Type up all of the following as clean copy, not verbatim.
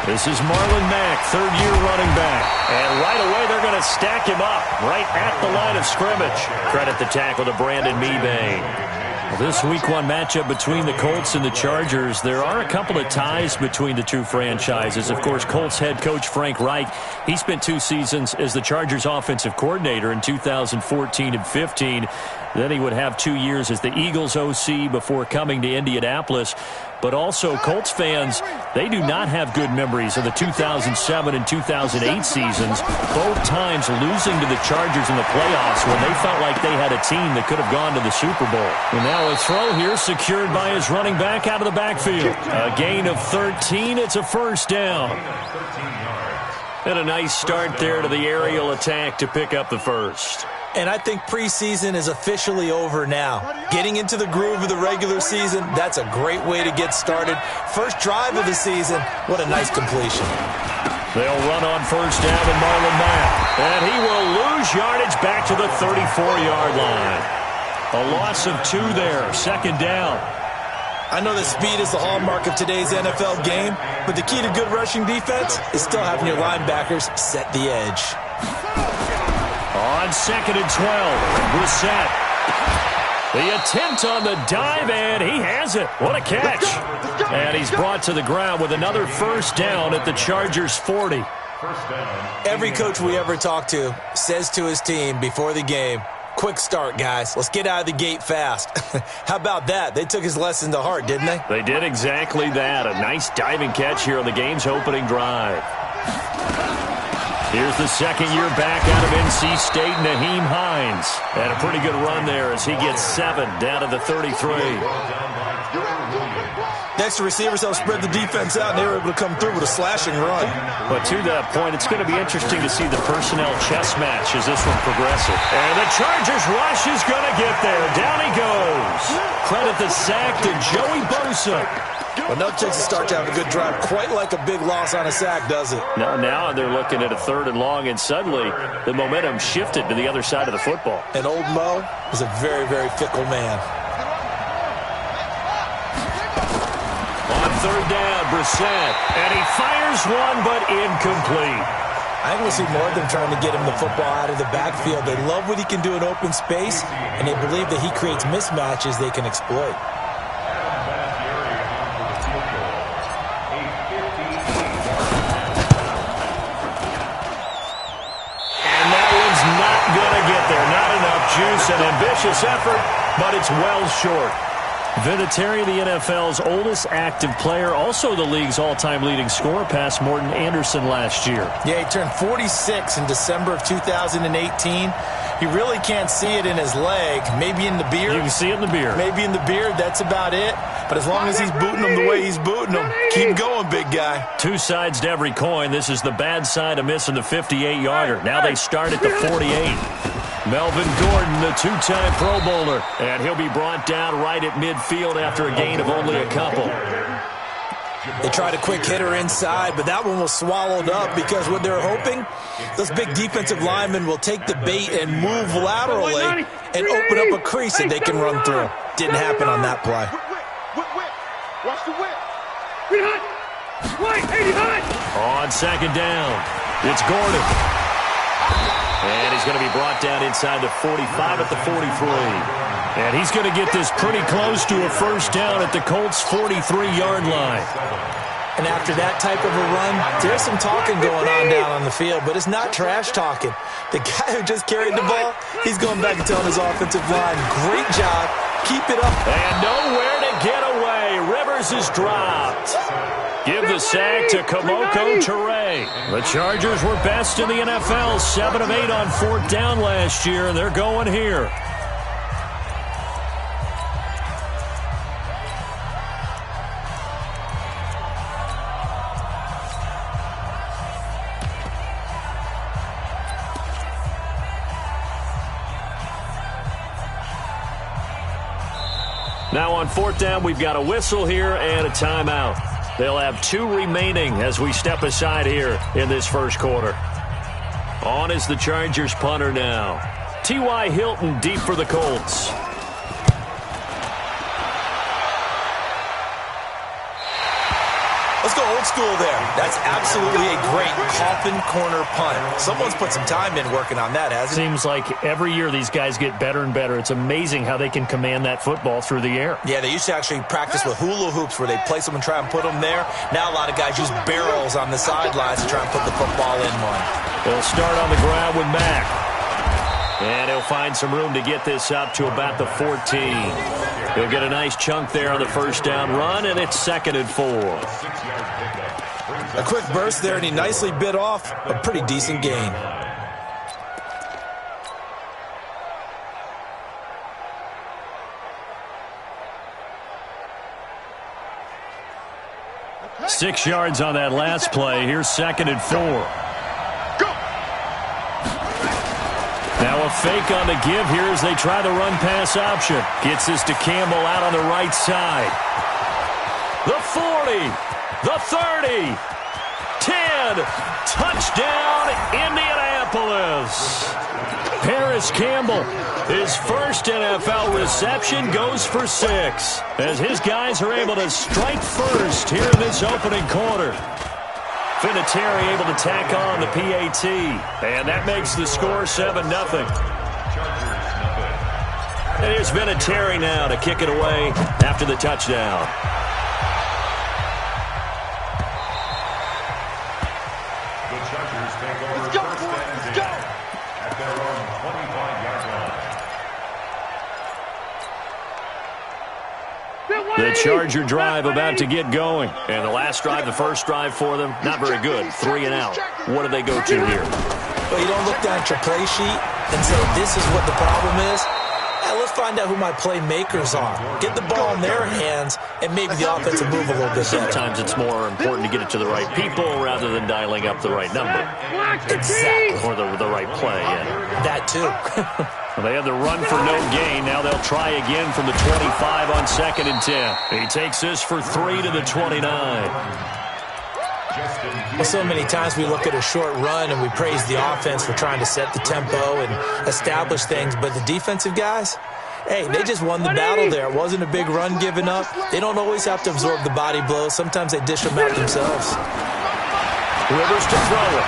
This is Marlon Mack, third-year running back. And right away, they're going to stack him up right at the line of scrimmage. Credit the tackle to Brandon Mebane. This Week 1 matchup between the Colts and the Chargers, there are a couple of ties between the two franchises. Of course, Colts head coach Frank Reich, he spent 2 seasons as the Chargers offensive coordinator in 2014 and 15. Then he would have 2 years as the Eagles OC before coming to Indianapolis. But also, Colts fans, they do not have good memories of the 2007 and 2008 seasons, both times losing to the Chargers in the playoffs when they felt like they had a team that could have gone to the Super Bowl. And now a throw here secured by his running back out of the backfield. A gain of 13. It's a first down. And a nice start there to the aerial attack to pick up the first. And I think preseason is officially over now. Getting into the groove of the regular season, that's a great way to get started. First drive of the season, what a nice completion. They'll run on first down with Marlon Mack. And he will lose yardage back to the 34-yard line. A loss of 2 there, second down. I know that speed is the hallmark of today's NFL game, but the key to good rushing defense is still having your linebackers set the edge. On second and 12, Brissett. The attempt on the dive, and he has it. What a catch. And he's brought to the ground with another first down at the Chargers' 40. Every coach we ever talk to says to his team before the game, quick start, guys. Let's get out of the gate fast. How about that? They took his lesson to heart, didn't they? They did exactly that. A nice diving catch here on the game's opening drive. Here's the second-year back out of NC State, Naheem Hines. And a pretty good run there as he gets 7 down to the 33. Next, the receivers help spread the defense out, and they were able to come through with a slashing run. But to that point, it's going to be interesting to see the personnel chess match as this one progresses. And the Chargers rush is going to get there. Down he goes. Credit the sack to Joey Bosa. Well, no chance to start to have a good drive, quite like a big loss on a sack, does it? No, now they're looking at a 3rd and long, and suddenly the momentum shifted to the other side of the football. And old Mo is a very, very fickle man. On 3rd down, Brissett, and he fires one, but incomplete. I think we'll see more of them trying to get him the football out of the backfield. They love what he can do in open space, and they believe that he creates mismatches they can exploit. Juice and ambitious effort, but it's well short. Vinatieri, the NFL's oldest active player, also the league's all-time leading scorer, past Morton Anderson last year. Yeah, he turned 46 in December of 2018. You really can't see it in his leg. Maybe in the beard. You can see it in the beard. Maybe in the beard. That's about it. But as long as he's booting them the way he's booting them, keep going, big guy. 2 sides to every coin. This is the bad side of missing the 58-yarder. Now they start at the 48. Melvin Gordon, the 2-time Pro Bowler. And he'll be brought down right at midfield after a gain of only a couple. They tried a quick hitter inside, but that one was swallowed up because what they're hoping, those big defensive linemen will take the bait and move laterally and open up a crease that they can run through. Didn't happen on that play. Watch the whip. On second down, it's Gordon. And he's going to be brought down inside the 45 at the 43. And he's going to get this pretty close to a first down at the Colts' 43-yard line. And after that type of a run, there's some talking going on down on the field, but it's not trash talking. The guy who just carried the ball, he's going back and telling his offensive line, great job, keep it up. And nowhere to get away. Rivers is dropped. Give the sack to Kamoko Toure. The Chargers were best in the NFL, 7 of 8 on 4th down last year, and they're going here. Now on fourth down, we've got a whistle here and a timeout. They'll have 2 remaining as we step aside here in this first quarter. On is the Chargers punter now. T.Y. Hilton deep for the Colts. Let's go old school there. That's absolutely a great coffin corner punt. Someone's put some time in working on that, hasn't it? Seems like every year these guys get better and better. It's amazing how they can command that football through the air. Yeah, they used to actually practice with hula hoops where they place them and try and put them there. Now a lot of guys use barrels on the sidelines to try and put the football in one. They'll start on the ground with Mack. And he'll find some room to get this up to about the 14. He'll get a nice chunk there on the first down run, and it's 2nd and 4. A quick burst there, and he nicely bit off a pretty decent gain. Okay. 6 yards on that last play. Here's 2nd and 4. Now a fake on the give here as they try the run-pass option. Gets this to Campbell out on the right side. The 40, the 30, 10, touchdown Indianapolis. Paris Campbell, his first NFL reception, goes for 6 as his guys are able to strike first here in this opening quarter. Vinatieri able to tack on the PAT, and that makes the score 7-0. And here's Vinatieri now to kick it away after the touchdown. Let's go, boys, let's go! At their own 25-yard line. The Charger drive about to get going. And the last drive, the first drive for them, not very good. 3 and out. What do they go to here? Well, you don't look down at your play sheet and say, this is what the problem is. Let's find out who my playmakers are. Get the ball in their hands, and maybe the offense will move a little bit better. Sometimes it's more important to get it to the right people rather than dialing up the right number. Exactly. Or the right play, yeah. That, too. Well, they had the run for no gain. Now they'll try again from the 25 on 2nd and 10. He takes this for 3 to the 29. Well, so many times we look at a short run and we praise the offense for trying to set the tempo and establish things, but the defensive guys, hey, they just won the battle there. It wasn't a big run given up. They don't always have to absorb the body blows. Sometimes they dish them out themselves. Rivers to throw it.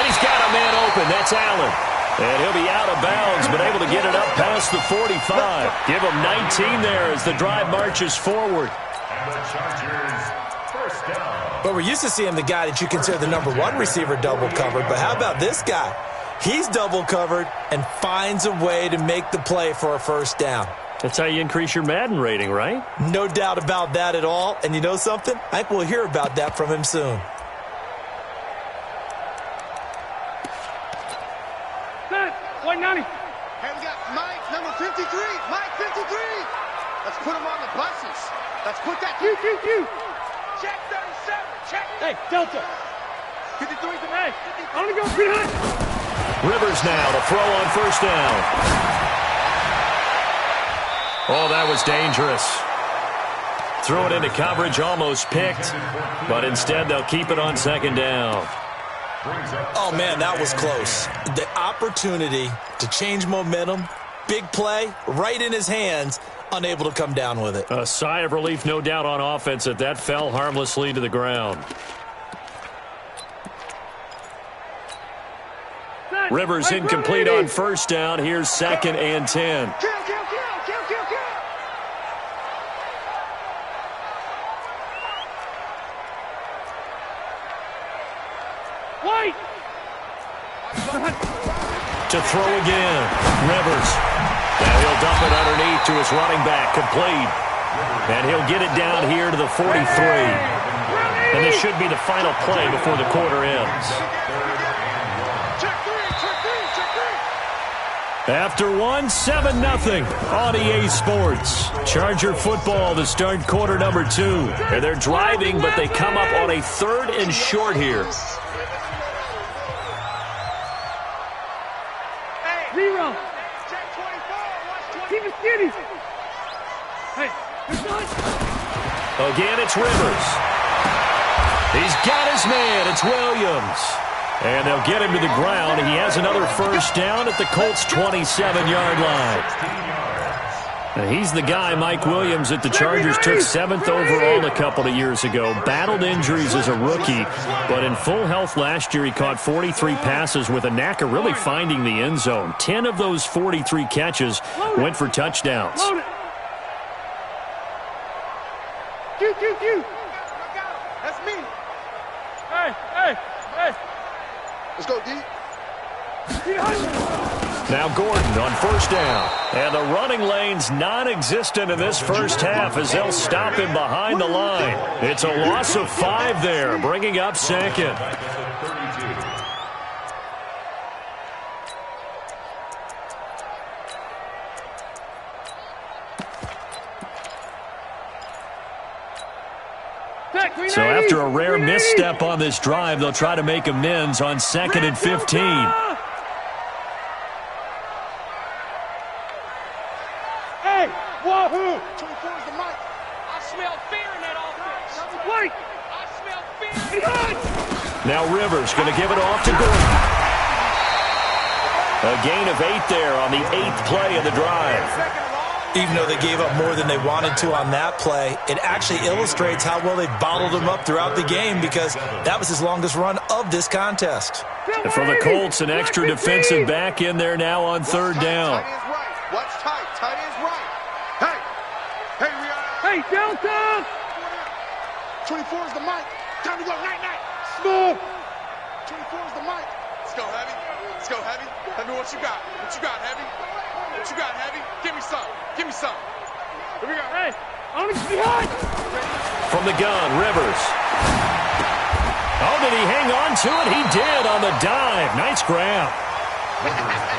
And he's got a man open. That's Allen. And he'll be out of bounds, but able to get it up past the 45. Give him 19 there as the drive marches forward. And the Chargers first down. But we're used to seeing the guy that you consider the number 1 receiver double covered. But how about this guy? He's double covered and finds a way to make the play for a first down. That's how you increase your Madden rating, right? No doubt about that at all. And you know something? I think we'll hear about that from him soon. Hey, we got Mike, number 53. Mike, 53. Let's put him on the buses. Let's put that. Check 37. Check. Hey, Delta. 53 to Hey, I want to go behind. Rivers now to throw on first down. Oh, that was dangerous. Threw it into coverage, almost picked, but instead they'll keep it on 2nd down. Oh, man, that was close. The opportunity to change momentum, big play, right in his hands, unable to come down with it. A sigh of relief, no doubt, on offense that fell harmlessly to the ground. Rivers incomplete on first down. Here's 2nd and 10. Kill. Wait. To throw again. Rivers. Now he'll dump it underneath to his running back. Complete. And he'll get it down here to the 43. And this should be the final play before the quarter ends. Check three. After 1, 7-0 on EA Sports. Charger football to start quarter number 2. And they're driving, but they come up on a 3rd and short here. Zero. Check 24. Watch 24. Keep it skinny. Hey, you're done. Again, it's Rivers. He's got his man. It's Williams. And they'll get him to the ground. He has another first down at the Colts' 27-yard line. And he's the guy, Mike Williams, that the Chargers took 7th overall a couple of years ago. Battled injuries as a rookie, but in full health last year, he caught 43 passes with a knack of really finding the end zone. 10 of those 43 catches went for touchdowns. Load it. Q. That's me. Hey. Let's go, D. Now Gordon on first down. And the running lane's non-existent in this first half as they'll stop him behind the line. It's a loss of 5 there, bringing up second. So after a rare misstep on this drive, they'll try to make amends on 2nd and 15. Hey, wahoo! 24 is the mic. I smell fear in that offense. Wait! I smell fear. Now Rivers going to give it off to Gordon. A gain of 8 there on the 8th play of the drive. Even though they gave up more than they wanted to on that play, it actually illustrates how well they bottled him up throughout the game because that was his longest run of this contest. And for the Colts, an extra defensive back in there now on 3rd down. Tight end's right. Watch tight. Tight end's right. Hey, Rihanna. Hey, Delta! 24 is the mic. Time to go. Night. Smooth! 24 is the mic. Let's go, Heavy. Let me what you got. What you got, Heavy? What you got, Heavy? Give me some. Here we go. Hey, on the behind! From the gun, Rivers. Oh, did he hang on to it? He did on the dive. Nice grab.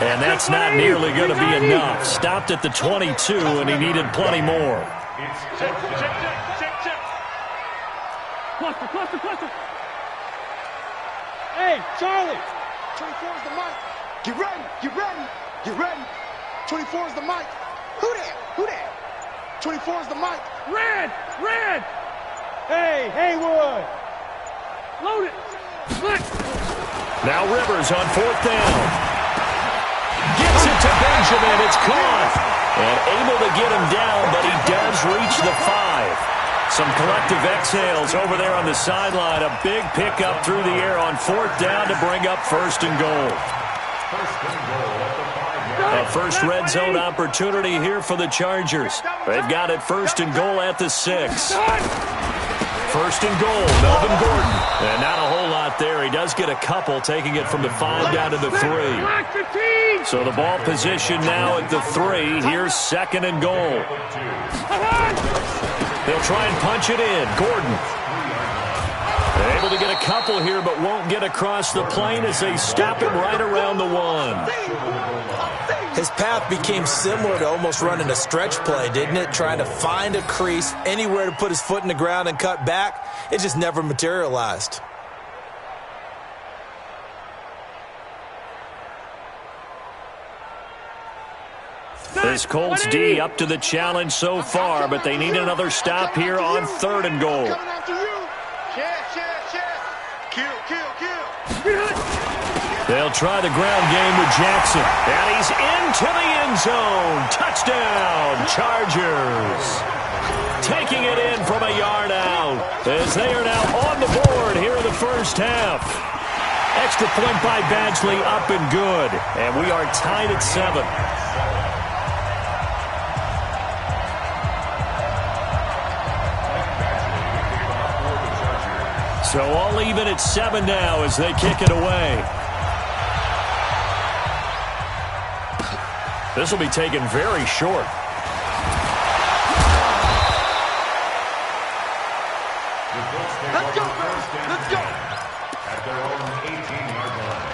And that's not nearly going to be enough. Stopped at the 22, and he needed plenty more. Check. Cluster. Hey, Charlie! 24 is the mic. Get ready. 24 is the mic. Who that? 24 is the mic. Red! Hey, Haywood! Load it! Split! Now Rivers on 4th down. Gets it to Benjamin. It's caught. And able to get him down, but he does reach the 5. Some collective exhales over there on the sideline. A big pickup through the air on 4th down to bring up 1st and goal. A first red zone opportunity here for the Chargers. They've got it 1st and goal at the 6. 1st and goal, Melvin Gordon. And not a whole lot there. He does get a couple, taking it from the 5 down to the 3. So the ball position now at the 3. Here's 2nd and goal. They'll try and punch it in. Gordon. Able to get a couple here, but won't get across the plane as they stop him right around the 1. His path became similar to almost running a stretch play, didn't it? Trying to find a crease, anywhere to put his foot in the ground and cut back. It just never materialized. This Colts D up to the challenge so far, but they need another stop here on 3rd and goal. Coming after you. Kill. They'll try the ground game with Jackson. And he's into the end zone. Touchdown, Chargers. Taking it in from a yard out as they are now on the board here in the first half. Extra point by Badgley up and good. And we are tied at 7. So all even at 7 now as they kick it away. This will be taken very short. Let's go, baby. Let's go. At their own 18-yard line.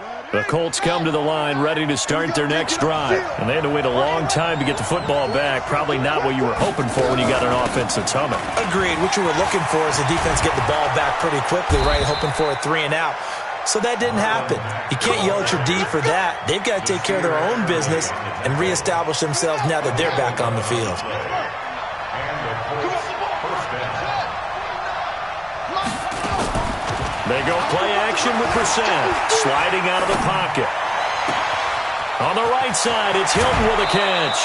Ready? The Colts come to the line ready to start their next drive. And they had to wait a long time to get the football back. Probably not what you were hoping for when you got an offense that's humming. Agreed. What you were looking for is the defense getting the ball back pretty quickly, right? Hoping for a 3-and-out. So that didn't happen. You can't yell at your D for that. They've got to take care of their own business and reestablish themselves now that they're back on the field. They go play action with Brissett, sliding out of the pocket. On the right side, it's Hilton with a catch.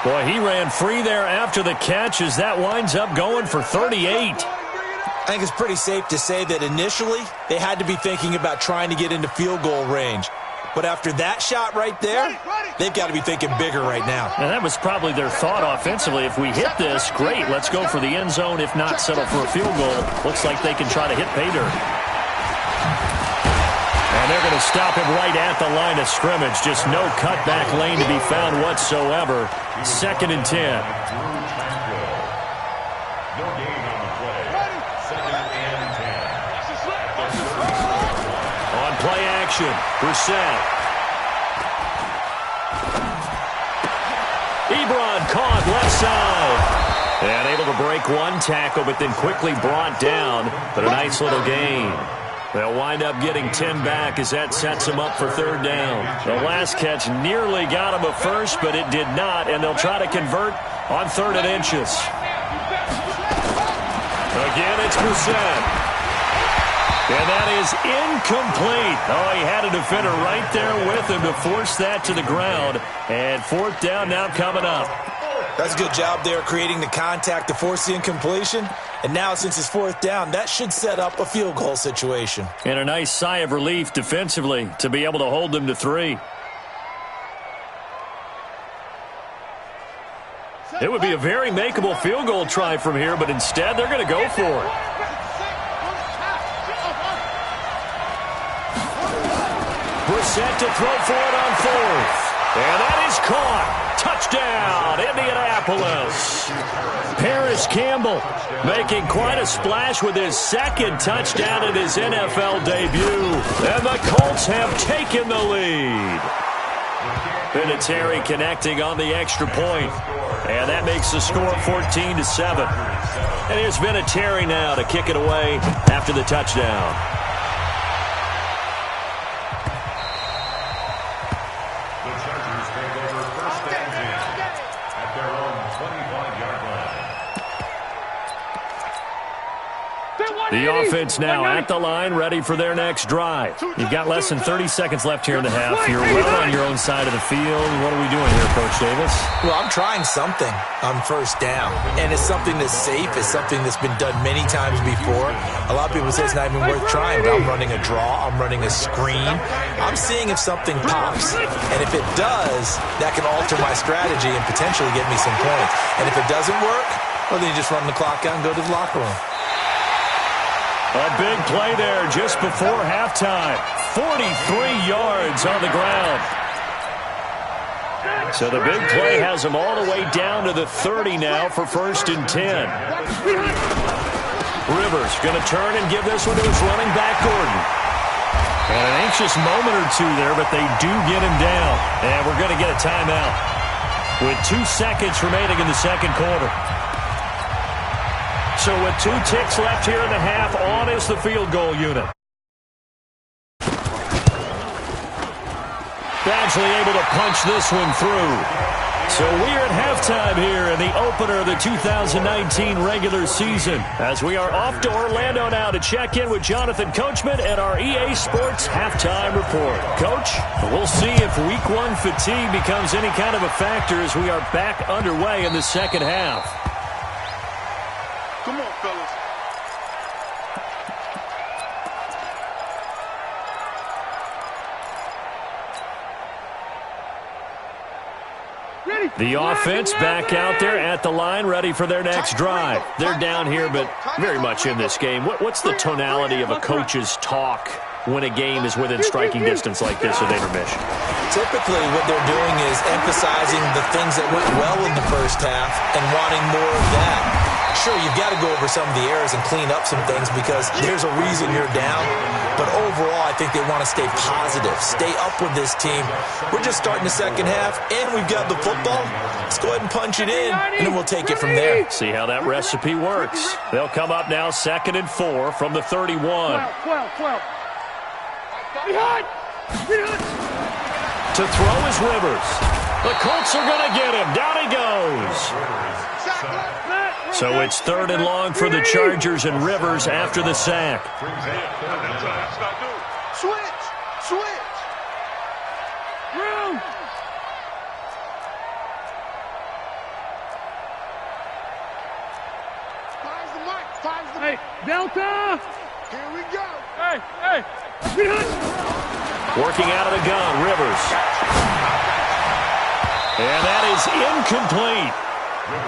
Boy, he ran free there after the catch as that winds up going for 38. I think it's pretty safe to say that initially they had to be thinking about trying to get into field goal range. But after that shot right there, they've got to be thinking bigger right now. And that was probably their thought offensively. If we hit this, great, let's go for the end zone. If not, settle for a field goal. Looks like they can try to hit pay dirt. And they're going to stop him right at the line of scrimmage. Just no cutback lane to be found whatsoever. 2nd and 10. On play action, Brissett. Ebron caught left side. And able to break one tackle, but then quickly brought down. But a nice little gain. They'll wind up getting 10 back as that sets them up for 3rd down. The last catch nearly got them a first, but it did not, and they'll try to convert on 3rd and inches. Again, it's Brissett. And that is incomplete. Oh, he had a defender right there with him to force that to the ground. And 4th down now coming up. That's a good job there creating the contact to force the incompletion. And now since it's 4th down, that should set up a field goal situation. And a nice sigh of relief defensively to be able to hold them to 3. It would be a very makeable field goal try from here, but instead they're going to go for it. Brissett to throw for it on 4th. And that is caught. Touchdown, Indianapolis. Paris Campbell making quite a splash with his 2nd touchdown in his NFL debut. And the Colts have taken the lead. Vinatieri connecting on the extra point. And that makes the score 14-7. And here's Vinatieri now to kick it away after the touchdown. The offense now at the line, ready for their next drive. You've got less than 30 seconds left here in the half. You're well on your own side of the field. What are we doing here, Coach Davis? Well, I'm trying something on 1st down, and it's something that's safe. It's something that's been done many times before. A lot of people say it's not even worth trying, but I'm running a draw. I'm running a screen. I'm seeing if something pops, and if it does, that can alter my strategy and potentially get me some points. And if it doesn't work, well, then you just run the clock out and go to the locker room. A big play there just before halftime. 43 yards on the ground. So the big play has him all the way down to the 30 now for 1st and 10. Rivers going to turn and give this one to his running back, Gordon. And an anxious moment or two there, but they do get him down. And we're going to get a timeout with 2 seconds remaining in the 2nd quarter. So with 2 ticks left here in the half, on is the field goal unit. Badgley able to punch this one through. So we're at halftime here in the opener of the 2019 regular season, as we are off to Orlando now to check in with Jonathan Coachman at our EA Sports halftime report. Coach, we'll see if week 1 fatigue becomes any kind of a factor as we are back underway in the 2nd half. Come on, fellas. The offense back out there at the line, ready for their next drive. They're down here, but very much in this game. What's the tonality of a coach's talk when a game is within striking distance like this at intermission? Typically, what they're doing is emphasizing the things that went well in the 1st half and wanting more of that. Sure, you've got to go over some of the errors and clean up some things because there's a reason you're down. But overall, I think they want to stay positive, stay up with this team. We're just starting the second half, and we've got the football. Let's go ahead and punch it in, and then we'll take it from there. See how that recipe works. They'll come up now 2nd and 4 from the 31. 12. Behind! To throw is Rivers. The Colts are going to get him. Down he goes. So it's 3rd and long for the Chargers and Rivers after the sack. Switch! Room! Finds the Hey, Delta! Here we go. Hey! Behind! Working out of the gun, Rivers. And that is incomplete.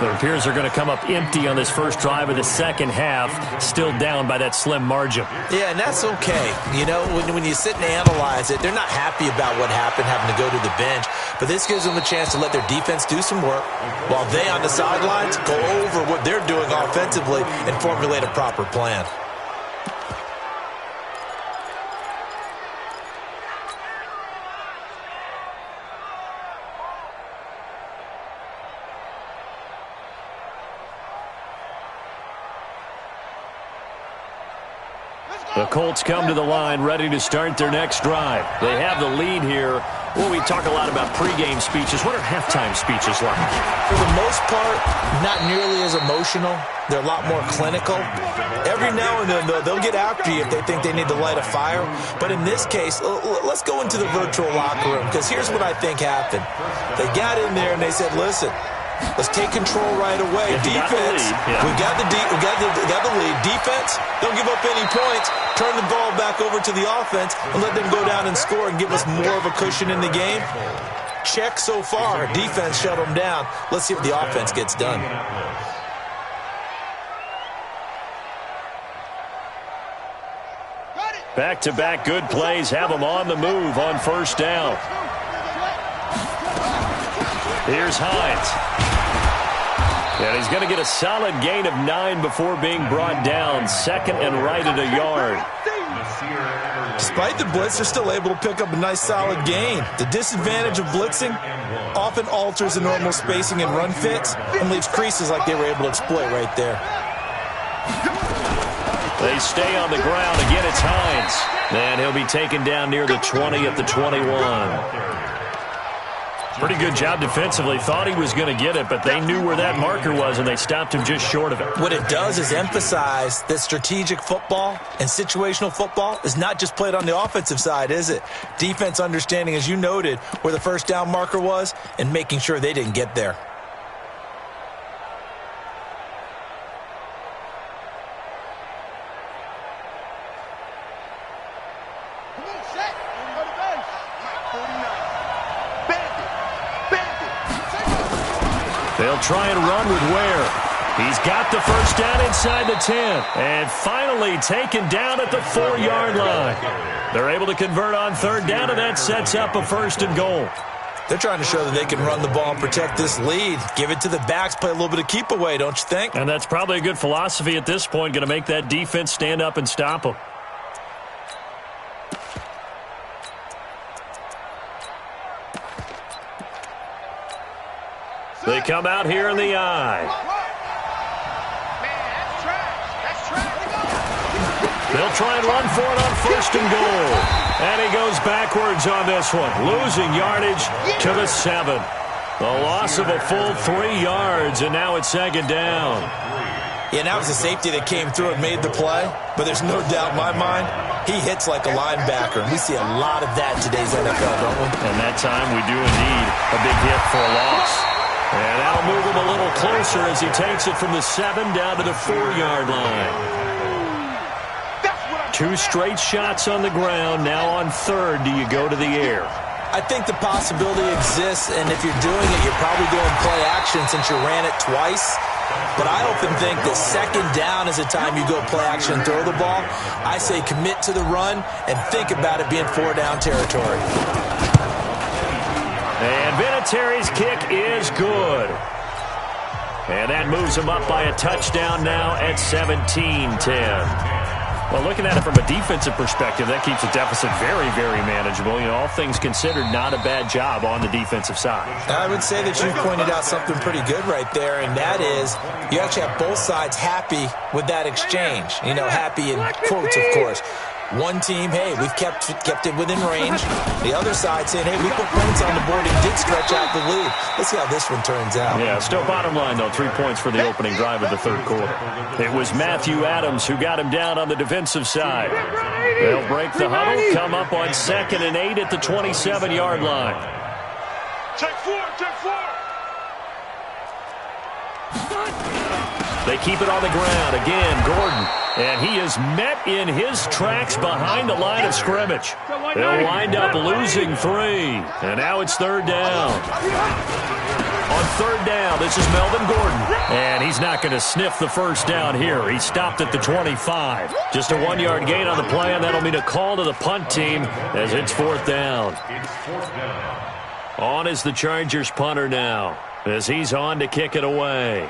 It appears they're going to come up empty on this first drive of the second half, still down by that slim margin. Yeah, and that's okay. You know, when you sit and analyze it, they're not happy about what happened, having to go to the bench. But this gives them a chance to let their defense do some work while they, on the sidelines, go over what they're doing offensively and formulate a proper plan. The Colts come to the line ready to start their next drive. They have the lead here. Well, we talk a lot about pregame speeches. What are halftime speeches like? For the most part, not nearly as emotional. They're a lot more clinical. Every now and then, though, they'll get after you if they think they need to light a fire. But in this case, let's go into the virtual locker room, because here's what I think happened. They got in there and they said, listen, let's take control right away. Defense, we got the lead. Defense, don't give up any points. Turn the ball back over to the offense and let them go down and score and give us more of a cushion in the game. Check so far. Defense shut them down. Let's see if the offense gets done. Back-to-back good plays have them on the move on first down. Here's Hines. And he's going to get a solid gain of 9 before being brought down. 2nd and right at a yard. Despite the blitz, they're still able to pick up a nice solid gain. The disadvantage of blitzing often alters the normal spacing and run fits and leaves creases like they were able to exploit right there. They stay on the ground. Again, it's Hines. And he'll be taken down near the 20 at the 21. Pretty good job defensively. Thought he was going to get it, but they knew where that marker was, and they stopped him just short of it. What it does is emphasize that strategic football and situational football is not just played on the offensive side, is it? Defense understanding, as you noted, where the first down marker was and making sure they didn't get there. They'll try and run with Ware. He's got the first down inside the 10. And finally taken down at the 4-yard line. They're able to convert on third down, and that sets up a 1st and goal. They're trying to show that they can run the ball and protect this lead. Give it to the backs, play a little bit of keep away, don't you think? And that's probably a good philosophy at this point, going to make that defense stand up and stop them. They come out here in the eye. They'll try and run for it on 1st and goal. And he goes backwards on this one, losing yardage to the 7. The loss of a full 3 yards, and now it's 2nd down. Yeah, that was a safety that came through and made the play, but there's no doubt in my mind, he hits like a linebacker, and we see a lot of that in today's NFL, don't we? And that time we do indeed a big hit for a loss. And that'll move him a little closer as he takes it from the 7 down to the 4-yard line. 2 straight shots on the ground. Now on 3rd, do you go to the air? I think the possibility exists, and if you're doing it, you're probably going play action since you ran it twice. But I often think that 2nd down is the time you go play action and throw the ball. I say commit to the run and think about it being 4-down territory. And Vinatieri's kick is good. And that moves them up by a touchdown now at 17-10. Well, looking at it from a defensive perspective, that keeps the deficit very, very manageable. You know, all things considered, not a bad job on the defensive side. I would say that you pointed out something pretty good right there, and that is you actually have both sides happy with that exchange. You know, happy in quotes, of course. One team, hey, we've kept it within range. The other side saying, hey, we put points on the board and did stretch out the lead. Let's see how this one turns out. Yeah, still bottom line, though, 3 points for the opening drive of the third quarter. It was Matthew Adams who got him down on the defensive side. They'll break the huddle, come up on 2nd and 8 at the 27-yard line. Take four. They keep it on the ground. Again, Gordon. And he is met in his tracks behind the line of scrimmage. They'll wind up losing 3. And now it's 3rd down. On 3rd down, this is Melvin Gordon. And he's not going to sniff the first down here. He stopped at the 25. Just a 1-yard gain on the play, and that'll mean a call to the punt team as it's 4th down. On is the Chargers punter now as he's on to kick it away.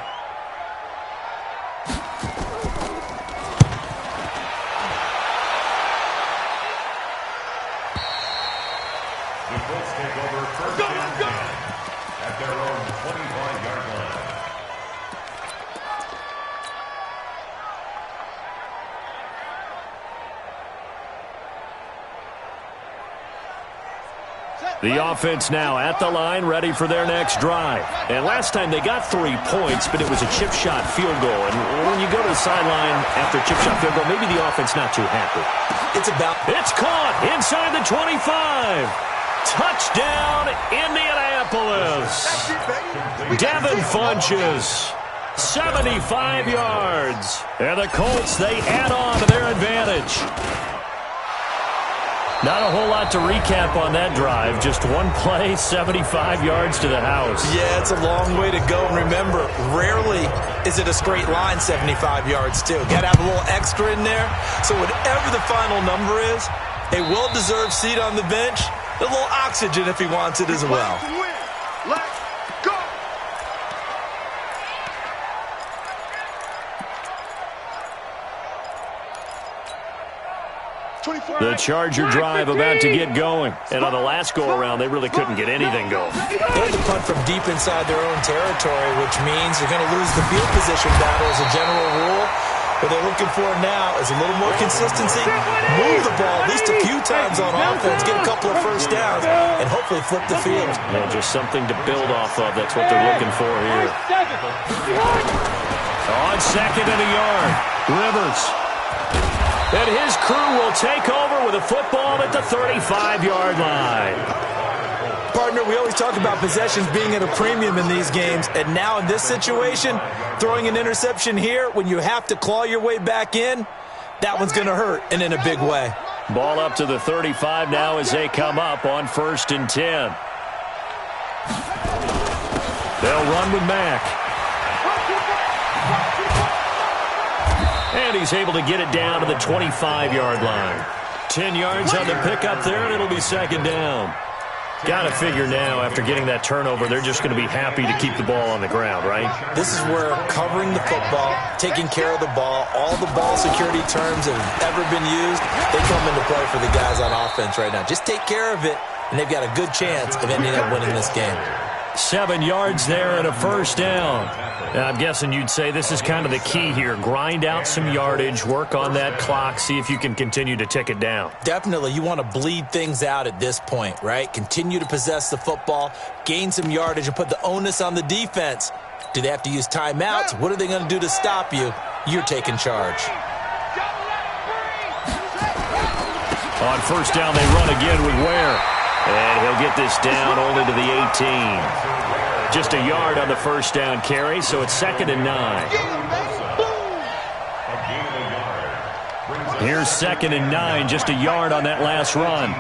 The offense now at the line, ready for their next drive. And last time they got 3 points, but it was a chip shot field goal. And when you go to the sideline after a chip shot field goal, maybe the offense not too happy. It's caught inside the 25. Touchdown, Indianapolis. Devin Funches, 75 yards. And the Colts, they add on to their advantage. Not a whole lot to recap on that drive. Just one play, 75 yards to the house. Yeah, it's a long way to go. And remember, rarely is it a straight line 75 yards, too. Got to have a little extra in there. So whatever the final number is, a well-deserved seat on the bench, a little oxygen if he wants it as well. Let's go. The Charger drive about to get going. And on the last go-around, they really couldn't get anything going. They had to punt from deep inside their own territory, which means they're going to lose the field position battle as a general rule. What they're looking for now is a little more consistency, move the ball at least a few times on offense, get a couple of first downs, and hopefully flip the field. Yeah, just something to build off of. That's what they're looking for here. On 2nd and a yard, Rivers. And his crew will take over with a football at the 35-yard line. Partner, we always talk about possessions being at a premium in these games, and now in this situation, throwing an interception here when you have to claw your way back in, that one's going to hurt, and in a big way. Ball up to the 35 now as they come up on 1st and 10. They'll run with Mack. And he's able to get it down to the 25-yard line. 10 yards on the pickup there, and it'll be 2nd down. Got to figure now, after getting that turnover, they're just going to be happy to keep the ball on the ground, right? This is where covering the football, taking care of the ball, all the ball security terms that have ever been used, they come into play for the guys on offense right now. Just take care of it, and they've got a good chance of ending up winning this game. 7 yards there and a 1st down. Now, I'm guessing you'd say this is kind of the key here. Grind out some yardage, work on that clock, see if you can continue to tick it down. Definitely. You want to bleed things out at this point, right? Continue to possess the football, gain some yardage, and put the onus on the defense. Do they have to use timeouts? What are they going to do to stop you? You're taking charge. On 1st down, they run again with Ware. And he'll get this down only to the 18. Just a yard on the 1st down carry, so it's 2nd and 9. Here's 2nd and 9, just a yard on that last run.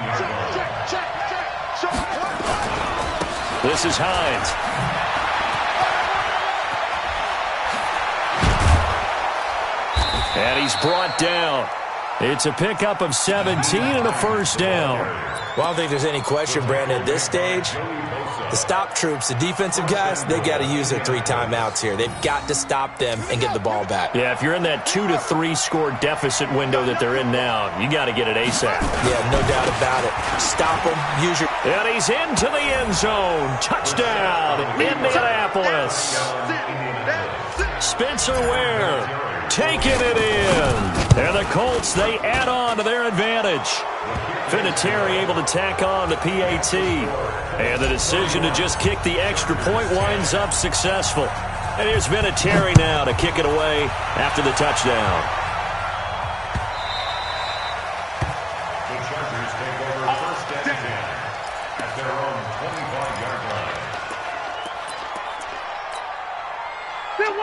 This is Hines. And he's brought down. It's a pickup of 17 and a first down. Well, I don't think there's any question, Brandon, at this stage, the stop troops, the defensive guys, they got to use their 3 timeouts here. They've got to stop them and get the ball back. Yeah, if you're in that 2 to 3 score deficit window that they're in now, you got to get it ASAP. Yeah, no doubt about it. Stop them. Use your... And he's into the end zone. Touchdown, Indianapolis. Spencer Ware taking it in. And the Colts, they add on to their advantage. Vinatieri able to tack on the PAT. And the decision to just kick the extra point winds up successful. And here's Vinatieri now to kick it away after the touchdown. The Chargers take over first and 10 at their own 25-yard line.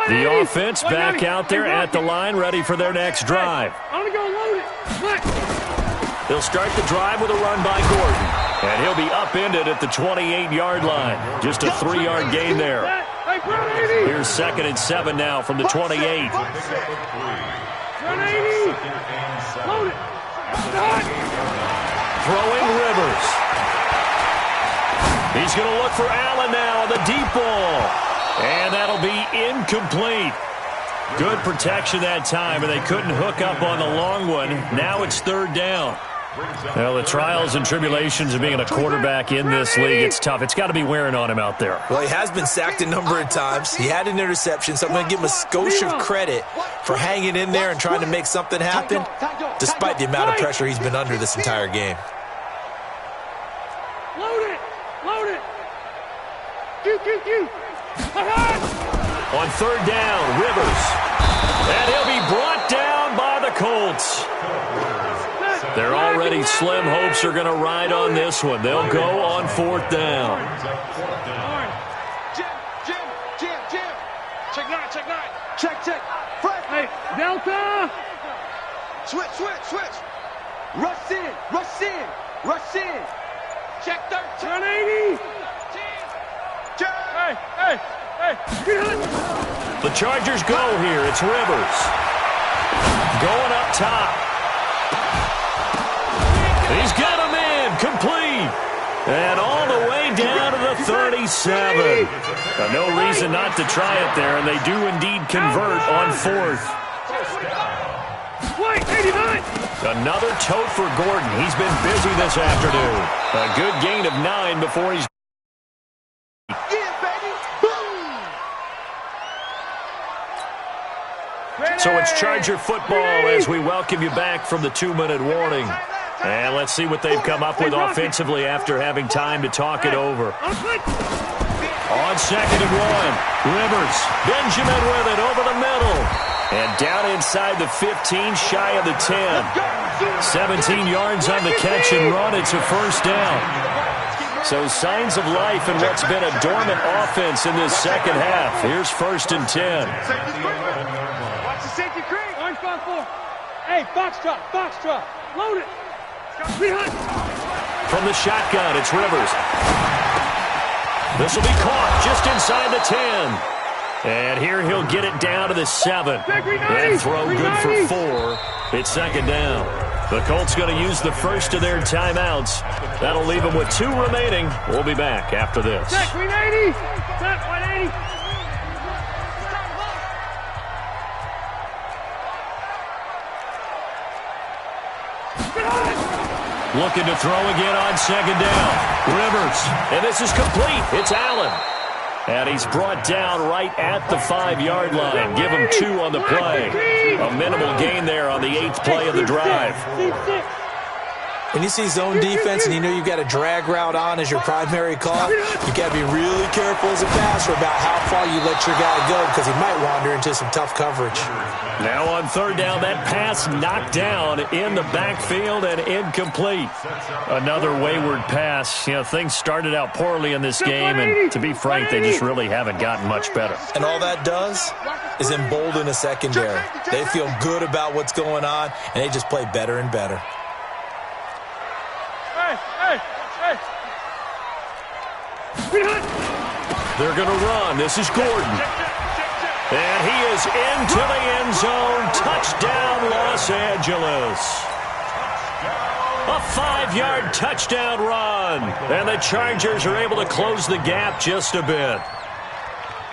The offense back out there at the line, ready for their next drive. I'm going to go load it. They'll start the drive with a run by Gordon. And he'll be upended at the 28-yard line. Just a 3-yard gain there. Here's 2nd and 7 now from the 28. Run 80. Load it. Throwing Rivers. He's going to look for Allen now on the deep ball. And that'll be incomplete. Good protection that time, and they couldn't hook up on the long one. Now it's 3rd down. Well, the trials and tribulations of being a quarterback in this league, it's tough. It's got to be wearing on him out there. Well, he has been sacked a number of times. He had an interception, so I'm going to give him a skosh of credit for hanging in there and trying to make something happen, despite the amount of pressure he's been under this entire game. Load it. Load it. On 3rd down, Rivers. And he'll be brought down by the Colts. Their already slim hopes are going to ride on this one. They'll go on 4th down. Jim. Check 9. Check. Fred. Hey, Delta. Switch. Rush in. Check 13. Run 80. Hey. The Chargers go here. It's Rivers. Going up top. He's got him in. Complete. And all the way down to the 37. No reason not to try it there, and they do indeed convert on 4th. Wait, 89. Another tote for Gordon. He's been busy this afternoon. A good gain of 9 before he's... So it's Charger football as we welcome you back from the 2-minute warning. And let's see what they've come up with offensively after having time to talk it over. On 2nd and 1, Rivers, Benjamin with it over the middle. And down inside the 15, shy of the 10. 17 yards on the catch and run. It's a first down. So signs of life in what's been a dormant offense in this second half. Here's 1st and 10. Watch the safety creek. Orange 5-4. Hey, box truck. Load it. From the shotgun, it's Rivers. This will be caught just inside the 10. And here he'll get it down to the 7. That throw good for 4. It's 2nd down. The Colts going to use the first of their timeouts. That'll leave them with 2 remaining. We'll be back after this. Check 180. Check 180. Looking to throw again on 2nd down. Rivers. And this is complete. It's Allen. And he's brought down right at the 5-yard line. Give him 2 on the play. A minimal gain there on the 8th play of the drive. When you see zone defense and you know you've got a drag route on as your primary call, you got to be really careful as a passer about how far you let your guy go because he might wander into some tough coverage. Now on 3rd down, that pass knocked down in the backfield and incomplete. Another wayward pass. You know, things started out poorly in this game, and to be frank, they just really haven't gotten much better. And all that does is embolden a secondary. They feel good about what's going on, and they just play better and better. They're going to run. This is Gordon. And he is into the end zone. Touchdown, Los Angeles. A 5-yard touchdown run. And the Chargers are able to close the gap just a bit.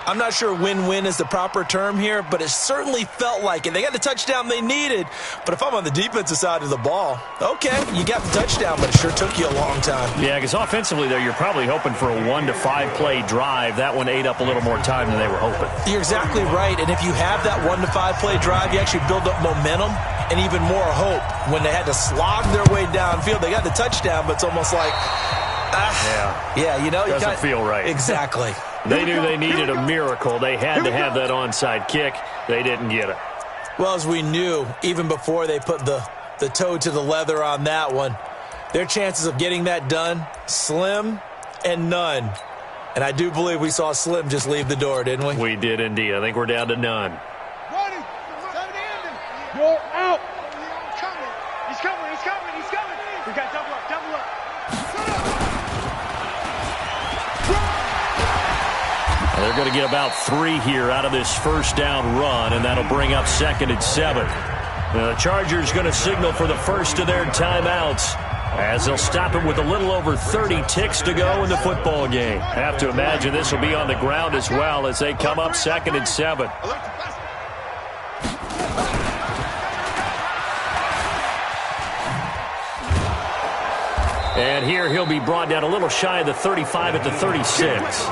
I'm not sure win-win is the proper term here, but it certainly felt like it. They got the touchdown they needed, but if I'm on the defensive side of the ball, okay, you got the touchdown, but it sure took you a long time. Yeah, because offensively, though, you're probably hoping for a 1 to 5 play drive. That one ate up a little more time than they were hoping. You're exactly right, and if you have that 1 to 5 play drive, you actually build up momentum and even more hope. When they had to slog their way downfield, they got the touchdown, but it's almost like, you know, doesn't feel right. Exactly. They knew they needed a miracle. They had to have that onside kick. They didn't get it. Well, as we knew, even before they put the toe to the leather on that one, their chances of getting that done, slim and none. And I do believe we saw Slim just leave the door, didn't we? We did indeed. I think we're down to none. You're out. He's coming. We got double up. They're going to get about 3 here out of this first down run, and that'll bring up 2nd and 7. Now, the Chargers going to signal for the first of their timeouts as they'll stop it with a little over 30 ticks to go in the football game. Have to imagine this will be on the ground as well as they come up 2nd and 7. And here he'll be brought down a little shy of the 35 at the 36.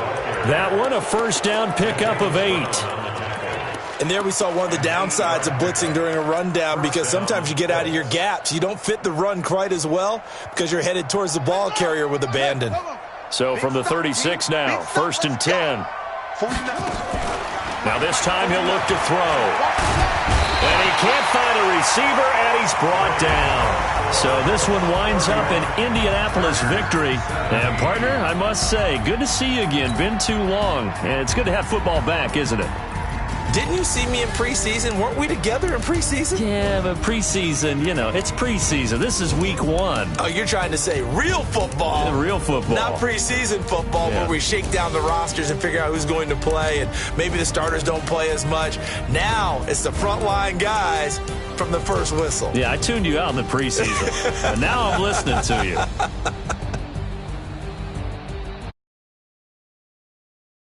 That one, a first down pickup of 8. And there we saw one of the downsides of blitzing during a rundown, because sometimes you get out of your gaps. You don't fit the run quite as well because you're headed towards the ball carrier with abandon. So from the 36 now, 1st and 10. Now this time he'll look to throw. And he can't find a receiver, and he's brought down. So this one winds up an Indianapolis victory. And, partner, I must say, good to see you again. Been too long. And it's good to have football back, isn't it? Didn't you see me in preseason? Weren't we together in preseason? Yeah, but preseason, you know, it's preseason. This is week 1. Oh, you're trying to say real football. Yeah, real football. Not preseason football, where we shake down the rosters and figure out who's going to play, and maybe the starters don't play as much. Now it's the frontline guys from the first whistle. Yeah, I tuned you out in the preseason. But now I'm listening to you.